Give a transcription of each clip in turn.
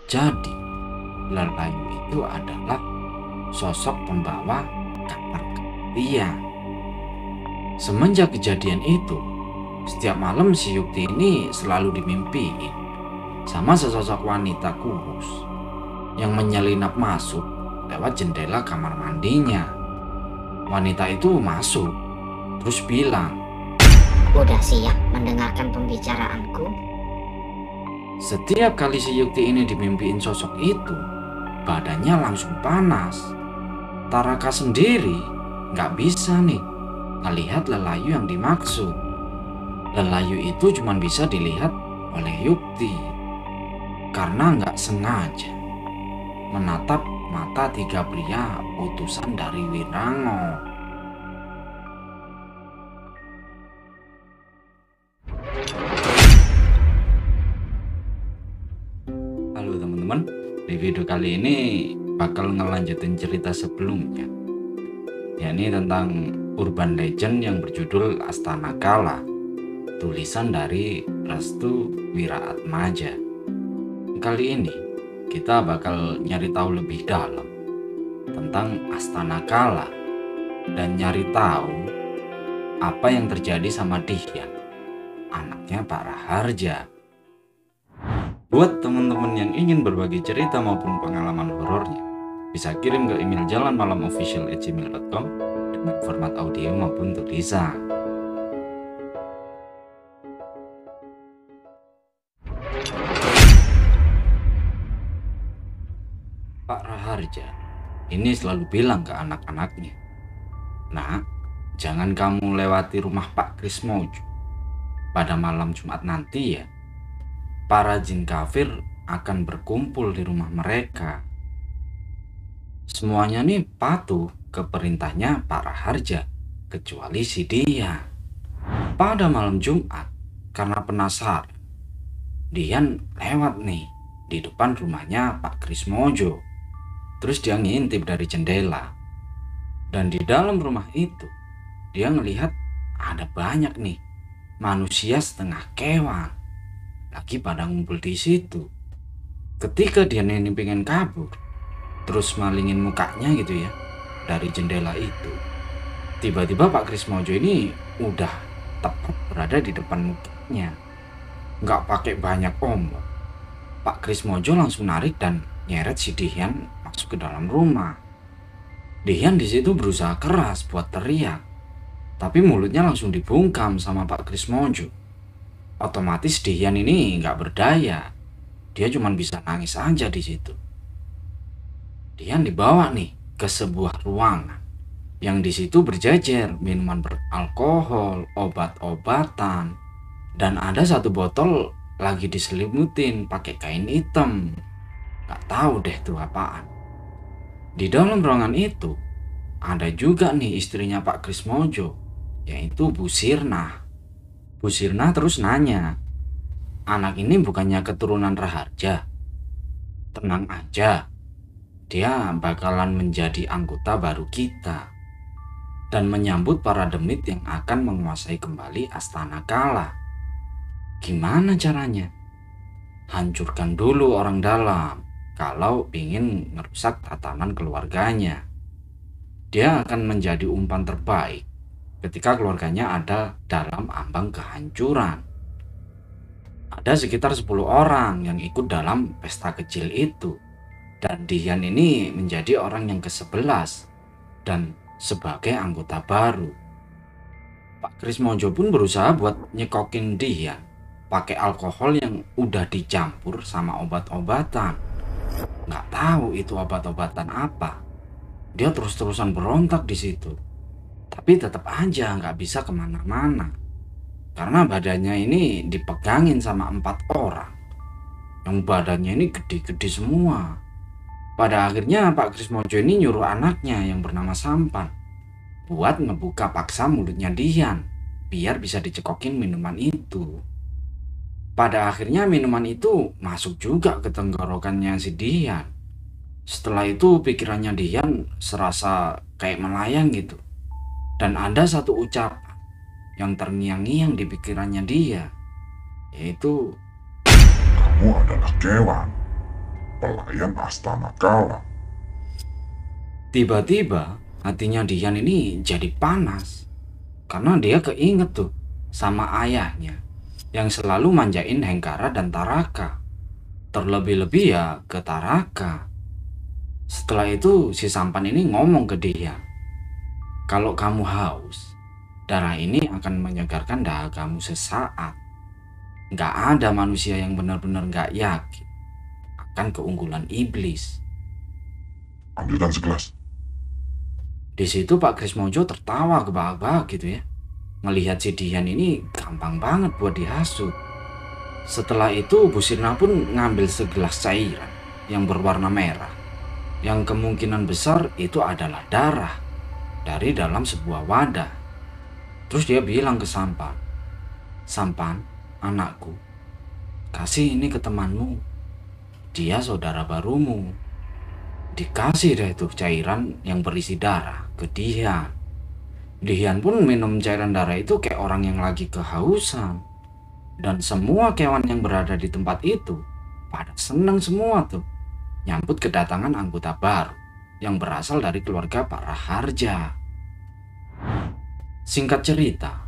Jadi, Lelayu itu adalah sosok pembawa kabar gembira. Semenjak kejadian itu, setiap malam si Yukti ini selalu dimimpiin sama sesosok wanita kurus yang menyelinap masuk lewat jendela kamar mandinya. Wanita itu masuk, terus bilang, "Udah siap mendengarkan pembicaraanku?" setiap kali si Yukti ini dimimpiin sosok itu, badannya langsung panas. Taraka sendiri nggak bisa nih ngelihat Lelayu yang dimaksud. Lelayu itu cuma bisa dilihat oleh Yukti karena nggak sengaja menatap mata tiga pria utusan dari Wirango. Halo teman-teman, di video kali ini bakal ngelanjutin cerita sebelumnya, yakni tentang urban legend yang berjudul Astana Kala, tulisan dari Restu Wiraatmaja. Kali ini kita bakal nyari tahu lebih dalam tentang Astana Kala dan nyari tahu apa yang terjadi sama Dihyan, anaknya Pak Raharja. Buat teman-teman yang ingin berbagi cerita maupun pengalaman horornya, bisa kirim ke email jalanmalamofficial@gmail.com dengan format audio maupun tulisan. Pak Raharja ini selalu bilang ke anak-anaknya, "Nak, jangan kamu lewati rumah Pak Krismojo pada malam Jumat nanti ya. Para jin kafir akan berkumpul di rumah mereka." Semuanya nih patuh ke perintahnya Pak Raharja, kecuali si Dihyan. Pada malam Jumat, karena penasaran, Dihyan lewat nih di depan rumahnya Pak Krismojo. Terus dia ngintip dari jendela. Dan di dalam rumah itu, dia ngelihat ada banyak nih manusia setengah kewan lagi pada ngumpul di situ. Ketika dia ini pengen kabur, terus malingin mukanya gitu ya dari jendela itu, tiba-tiba Pak Krismojo ini udah tepat berada di depan mukanya. Nggak pakai banyak omong, Pak Krismojo langsung narik dan nyeret si Dihyan masuk ke dalam rumah. Dihyan di situ berusaha keras buat teriak, tapi mulutnya langsung dibungkam sama Pak Krismojo. Otomatis Dihyan ini nggak berdaya, dia cuma bisa nangis aja di situ. Dihyan dibawa nih ke sebuah ruangan yang di situ berjejer minuman beralkohol, obat-obatan, dan ada satu botol lagi diselimutin pakai kain hitam. Gak tahu deh tuh apaan. Di dalam ruangan itu ada juga nih istrinya Pak Krismojo, yaitu Bu Sirna. Bu Sirna terus nanya, "Anak ini bukannya keturunan Raharja? Tenang aja, dia bakalan menjadi anggota baru kita dan menyambut para demit yang akan menguasai kembali Astana Kala. Gimana caranya? Hancurkan dulu orang dalam kalau ingin merusak tatanan keluarganya. Dia akan menjadi umpan terbaik ketika keluarganya ada dalam ambang kehancuran." Ada sekitar 10 orang yang ikut dalam pesta kecil itu, dan Dihyan ini menjadi orang yang ke-11 dan sebagai anggota baru. Pak Krismojo pun berusaha buat nyekokin Dihyan pakai alkohol yang udah dicampur sama obat-obatan. Nggak tahu itu obat-obatan apa. Dia terus-terusan berontak di situ, tapi tetap aja nggak bisa kemana-mana karena badannya ini dipegangin sama 4 orang yang badannya ini gede-gede semua. Pada akhirnya Pak Krismojo ini nyuruh anaknya yang bernama Sampan buat ngebuka paksa mulutnya Dihyan biar bisa dicekokin minuman itu. Pada akhirnya minuman itu masuk juga ke tenggorokannya si Dihyan. Setelah itu pikirannya Dihyan serasa kayak melayang gitu. Dan ada satu ucapan yang terngiang-ngiang di pikirannya dia, yaitu, "Kamu adalah kewan. pelayan Astana Kala. Tiba-tiba hatinya Dian ini jadi panas karena dia keinget tuh sama ayahnya yang selalu manjain Hengkara dan Taraka. Terlebih-lebih ya ke Taraka. Setelah itu si Sampan ini ngomong ke dia, kalau kamu haus, darah ini akan menyegarkan dahagamu sesaat. Gak ada manusia yang benar-benar gak yakin akan keunggulan iblis. Ambilkan segelas. Di situ Pak Krismojo tertawa kebahak-bahak gitu ya. Melihat si Dian ini gampang banget buat dihasut. Setelah itu Bu Sirna pun ngambil segelas cairan yang berwarna merah, yang kemungkinan besar itu adalah darah dari dalam sebuah wadah. Terus dia bilang ke Sampan, Sampan, anakku, kasih ini ke temanmu. Dia saudara barumu. Dikasih deh tuh cairan yang berisi darah ke Dian. Dian pun minum cairan darah itu kayak orang yang lagi kehausan. Dan semua kewan yang berada di tempat itu pada seneng semua tuh nyambut kedatangan anggota baru yang berasal dari keluarga Pak Raharja. Singkat cerita,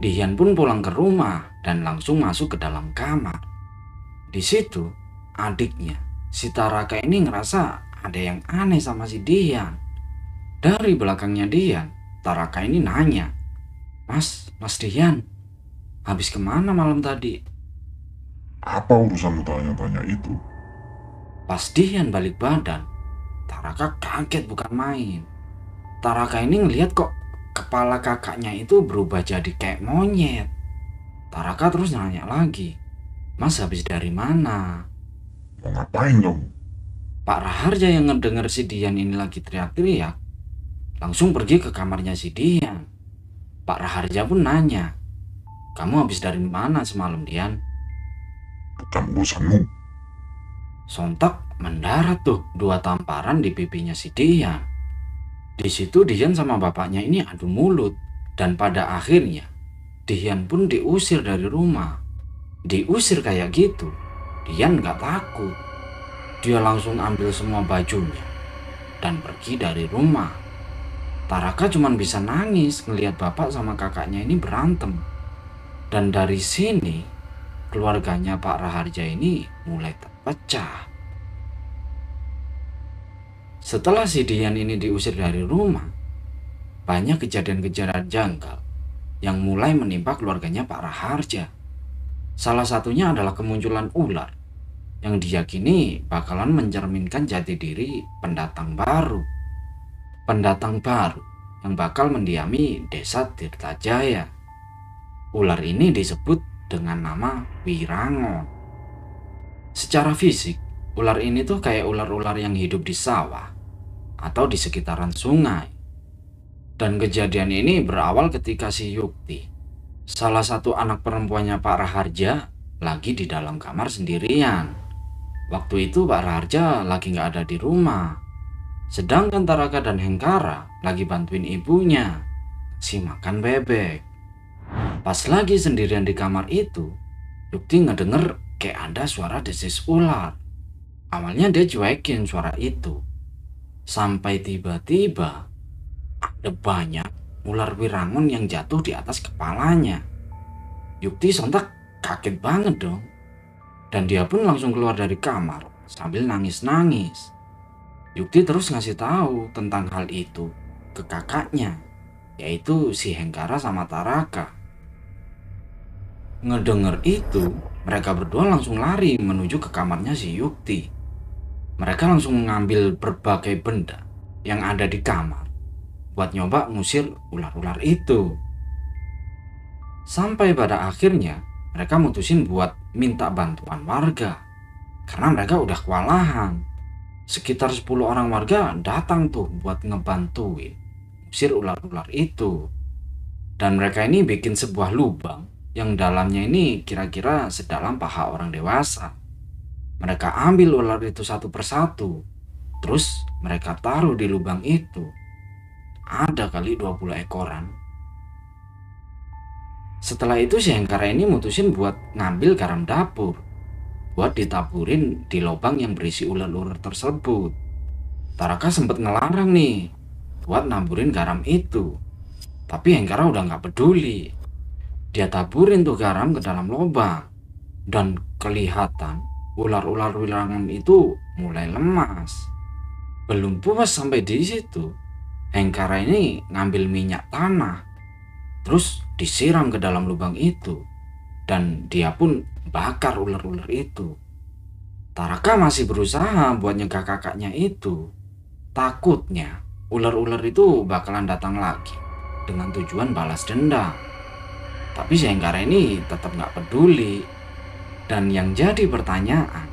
Dian pun pulang ke rumah dan langsung masuk ke dalam kamar. Di situ adiknya si Taraka ini ngerasa ada yang aneh sama si Dian. Dari belakangnya Dian, Taraka ini nanya, Mas Dian, habis kemana malam tadi? Apa urusanmu tanya-tanya itu? Pas Dian balik badan, Taraka kaget bukan main. Taraka ini ngelihat kok kepala kakaknya itu berubah jadi kayak monyet. Taraka terus nanya lagi, Mas habis dari mana? Mau ngapain kamu? Pak Raharja yang ngedenger si Dian ini lagi teriak-teriak, langsung pergi ke kamarnya si Dian. Pak Raharja pun nanya, kamu habis dari mana semalam, Dian? Bukan urusanmu. Sontak mendarat tuh 2 tamparan di pipinya si Dian. Di situ Dian sama bapaknya ini adu mulut, dan pada akhirnya Dian pun diusir dari rumah. Diusir kayak gitu, Dian gak takut. Dia langsung ambil semua bajunya dan pergi dari rumah. Taraka cuma bisa nangis ngelihat bapak sama kakaknya ini berantem. Dan dari sini keluarganya Pak Raharja ini mulai terpecah. Setelah si Dian ini diusir dari rumah, banyak kejadian-kejadian janggal yang mulai menimpa keluarganya Pak Raharja. Salah satunya adalah kemunculan ular yang diyakini bakalan mencerminkan jati diri pendatang baru. Pendatang baru yang bakal mendiami desa Tirtajaya. Ular ini disebut dengan nama Wirangon. Secara fisik, ular ini tuh kayak ular-ular yang hidup di sawah atau di sekitaran sungai. Dan kejadian ini berawal ketika si Yukti, salah satu anak perempuannya Pak Raharja, lagi di dalam kamar sendirian. Waktu itu Pak Raharja lagi gak ada di rumah. Sedangkan Taraka dan Hengkara lagi bantuin ibunya si makan bebek. Pas lagi sendirian di kamar itu, Yukti ngedenger kayak ada suara desis ular. Awalnya dia cuekin suara itu. Sampai tiba-tiba ada banyak ular Wirangon yang jatuh di atas kepalanya. Yukti sontak kaget banget dong. Dan dia pun langsung keluar dari kamar sambil nangis-nangis. Yukti terus ngasih tahu tentang hal itu ke kakaknya, yaitu si Hengkara sama Taraka. Ngedenger itu, mereka berdua langsung lari menuju ke kamarnya si Yukti. Mereka langsung mengambil berbagai benda yang ada di kamar buat nyoba ngusir ular-ular itu. Sampai pada akhirnya mereka mutusin buat minta bantuan warga karena mereka udah kewalahan. Sekitar 10 orang warga datang tuh buat ngebantuin ngusir ular-ular itu. Dan mereka ini bikin sebuah lubang yang dalamnya ini kira-kira sedalam paha orang dewasa. Mereka ambil ular itu satu persatu, terus mereka taruh di lubang itu. Ada kali 20 ekoran. Setelah itu si Hengkara ini mutusin buat ngambil garam dapur. buat ditaburin di lubang yang berisi ular-ular tersebut. Taraka sempat ngelarang nih buat naburin garam itu, tapi Hengkara udah nggak peduli. Dia taburin tuh garam ke dalam lubang, dan kelihatan ular-ular wirangan itu mulai lemas. Belum puas sampai di situ, Hengkara ini ngambil minyak tanah, terus disiram ke dalam lubang itu, dan dia pun bakar ular-ular itu. Taraka masih berusaha buat nyegah kakaknya itu. Takutnya ular-ular itu bakalan datang lagi dengan tujuan balas dendam. Tapi si Hengkara ini tetap nggak peduli. Dan yang jadi pertanyaan,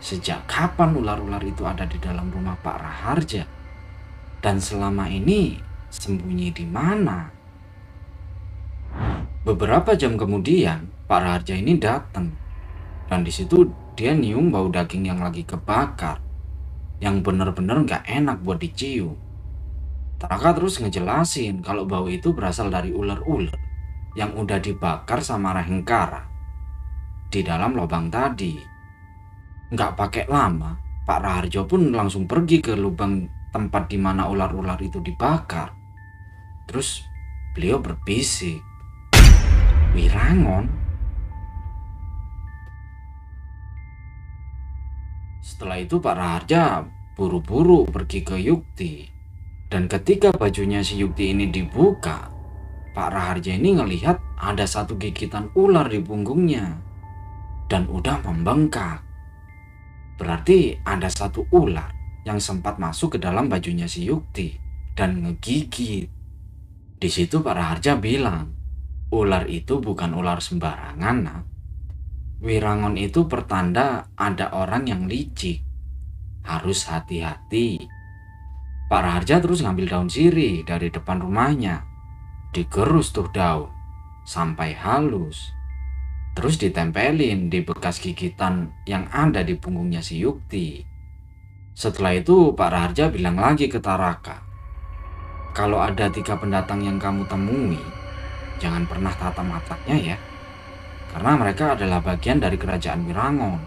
sejak kapan ular-ular itu ada di dalam rumah Pak Raharja? Dan selama ini sembunyi di mana? Beberapa jam kemudian, Pak Raharja ini datang. Dan di situ dia nyium bau daging yang lagi kebakar, yang bener-bener gak enak buat dicium. Taraka terus ngejelasin kalau bau itu berasal dari ular-ular yang udah dibakar sama Hengkara di dalam lubang tadi. Gak pakai lama, Pak Raharjo pun langsung pergi ke lubang tempat di mana ular-ular itu dibakar. Terus beliau berbisik, "Wirangon." Setelah itu Pak Raharja buru-buru pergi ke Yukti. Dan ketika bajunya si Yukti ini dibuka, Pak Raharja ini ngelihat ada satu gigitan ular di punggungnya dan udah membengkak. Berarti ada satu ular yang sempat masuk ke dalam bajunya si Yukti dan ngegigit. Di situ Pak Raharja bilang, ular itu bukan ular sembarangan, nah. Wirangon itu pertanda ada orang yang licik. Harus hati-hati. Pak Raharja terus ngambil daun sirih dari depan rumahnya. Digerus tuh daun sampai halus. Terus ditempelin di bekas gigitan yang ada di punggungnya si Yukti. Setelah itu Pak Raharja bilang lagi ke Taraka, "Kalau ada 3 pendatang yang kamu temui, jangan pernah tatap matanya ya. Karena mereka adalah bagian dari kerajaan Wirangon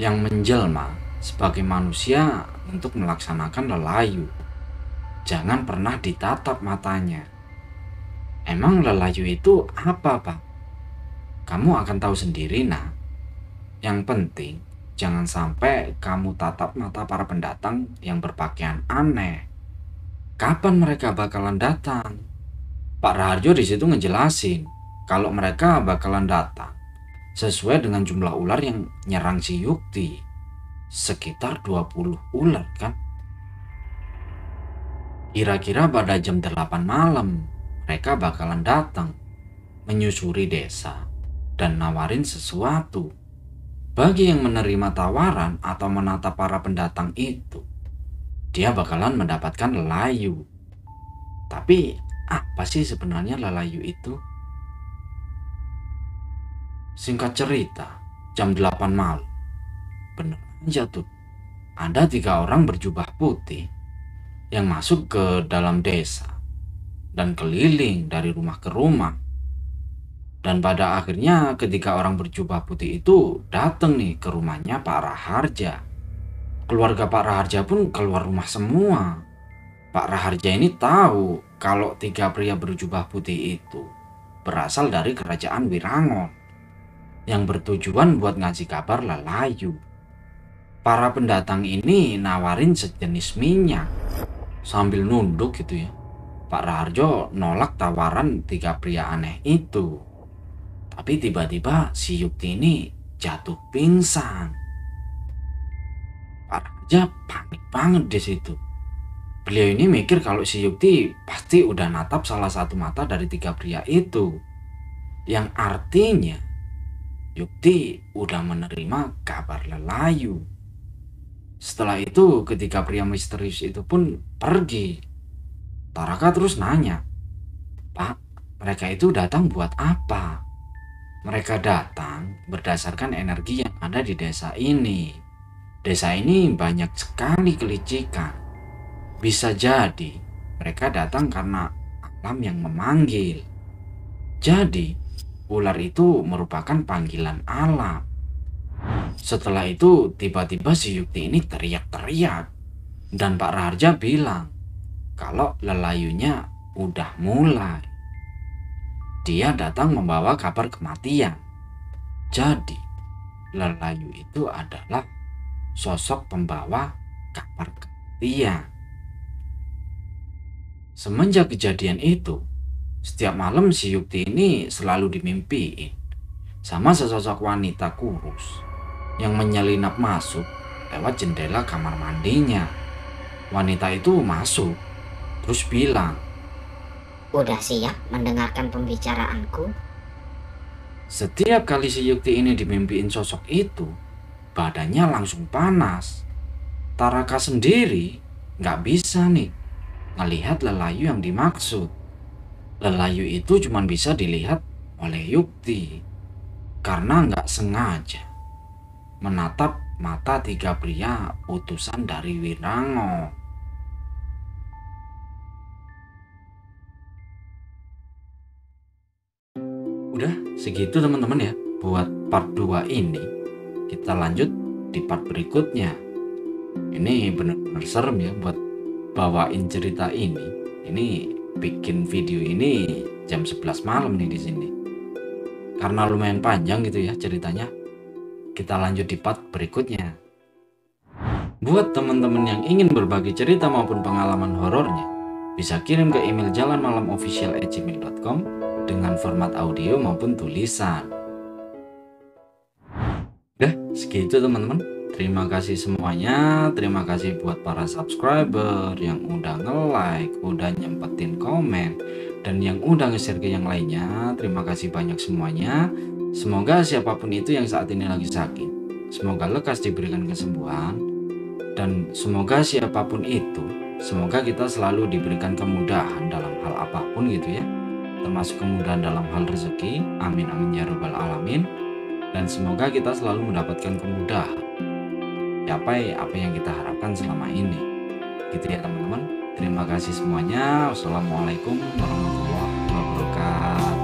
yang menjelma sebagai manusia untuk melaksanakan lelayu. Jangan pernah ditatap matanya." "Emang lelayu itu apa, Pak?" "Kamu akan tahu sendiri, nah. Yang penting, jangan sampai kamu tatap mata para pendatang yang berpakaian aneh. Kapan mereka bakalan datang?" Pak Raharjo di situ ngejelasin kalau mereka bakalan datang sesuai dengan jumlah ular yang nyerang si Yukti. Sekitar 20 ular kan. Kira-kira pada jam 8 malam mereka bakalan datang, menyusuri desa dan nawarin sesuatu. Bagi yang menerima tawaran atau menatap para pendatang itu, dia bakalan mendapatkan lelayu. Tapi apa sih sebenarnya lelayu itu? Singkat cerita, jam 8 malam, bener aja tuh, ada 3 orang berjubah putih yang masuk ke dalam desa dan keliling dari rumah ke rumah. Dan pada akhirnya ketiga orang berjubah putih itu datang nih ke rumahnya Pak Raharja. Keluarga Pak Raharja pun keluar rumah semua. Pak Raharja ini tahu kalau 3 pria berjubah putih itu berasal dari kerajaan Wirangon yang bertujuan buat ngasih kabar lelayu. Para pendatang ini nawarin sejenis minyak. Sambil nunduk gitu ya, Pak Raharjo nolak tawaran 3 pria aneh itu. Tapi tiba-tiba si Yukti ini jatuh pingsan. Pak Raharja panik banget di situ. Beliau ini mikir kalau si Yukti pasti udah natap salah satu mata dari 3 pria itu. Yang artinya Yukti udah menerima kabar lelayu. Setelah itu ketiga pria misterius itu pun pergi. Taraka terus nanya, "Pak, mereka itu datang buat apa?" "Mereka datang berdasarkan energi yang ada di desa ini. Desa ini banyak sekali kelicikan. Bisa jadi mereka datang karena alam yang memanggil. Jadi ular itu merupakan panggilan alam." Setelah itu tiba-tiba si Yukti ini teriak-teriak. Dan Pak Raharja bilang kalau lelayunya udah mulai. Dia datang membawa kabar kematian. Jadi lelayu itu adalah sosok pembawa kabar kematian. Semenjak kejadian itu, setiap malam si Yukti ini selalu dimimpiin sama sesosok wanita kurus yang menyelinap masuk lewat jendela kamar mandinya. Wanita itu masuk, terus bilang, "Udah siap mendengarkan pembicaraanku?" setiap kali si Yukti ini dimimpiin sosok itu, badannya langsung panas. Taraka sendiri nggak bisa nih ngelihat lelayu yang dimaksud. Lelayu itu cuma bisa dilihat oleh Yukti karena nggak sengaja menatap mata 3 pria utusan dari Wirango. Udah segitu teman-teman ya buat part 2 ini. Kita lanjut di part berikutnya. Ini benar-benar serem ya buat bawain cerita ini. Ini bikin video ini jam 11 malam nih di sini. Karena lumayan panjang gitu ya ceritanya. Kita lanjut di part berikutnya. Buat teman-teman yang ingin berbagi cerita maupun pengalaman horornya, bisa kirim ke email jalanmalamofficial@gmail.com dengan format audio maupun tulisan. Udah segitu teman-teman. Terima kasih semuanya. Terima kasih buat para subscriber yang udah nge-like, udah nyempetin komen, dan yang udah nge-share ke yang lainnya. Terima kasih banyak semuanya. Semoga siapapun itu yang saat ini lagi sakit, semoga lekas diberikan kesembuhan. Dan semoga siapapun itu, semoga kita selalu diberikan kemudahan dalam hal apapun gitu ya, termasuk kemudahan dalam hal rezeki. Amin amin ya rabbal alamin. Dan semoga kita selalu mendapatkan kemudahan capai apa yang kita harapkan selama ini gitu ya teman-teman. Terima kasih semuanya. Wassalamualaikum warahmatullahi wabarakatuh.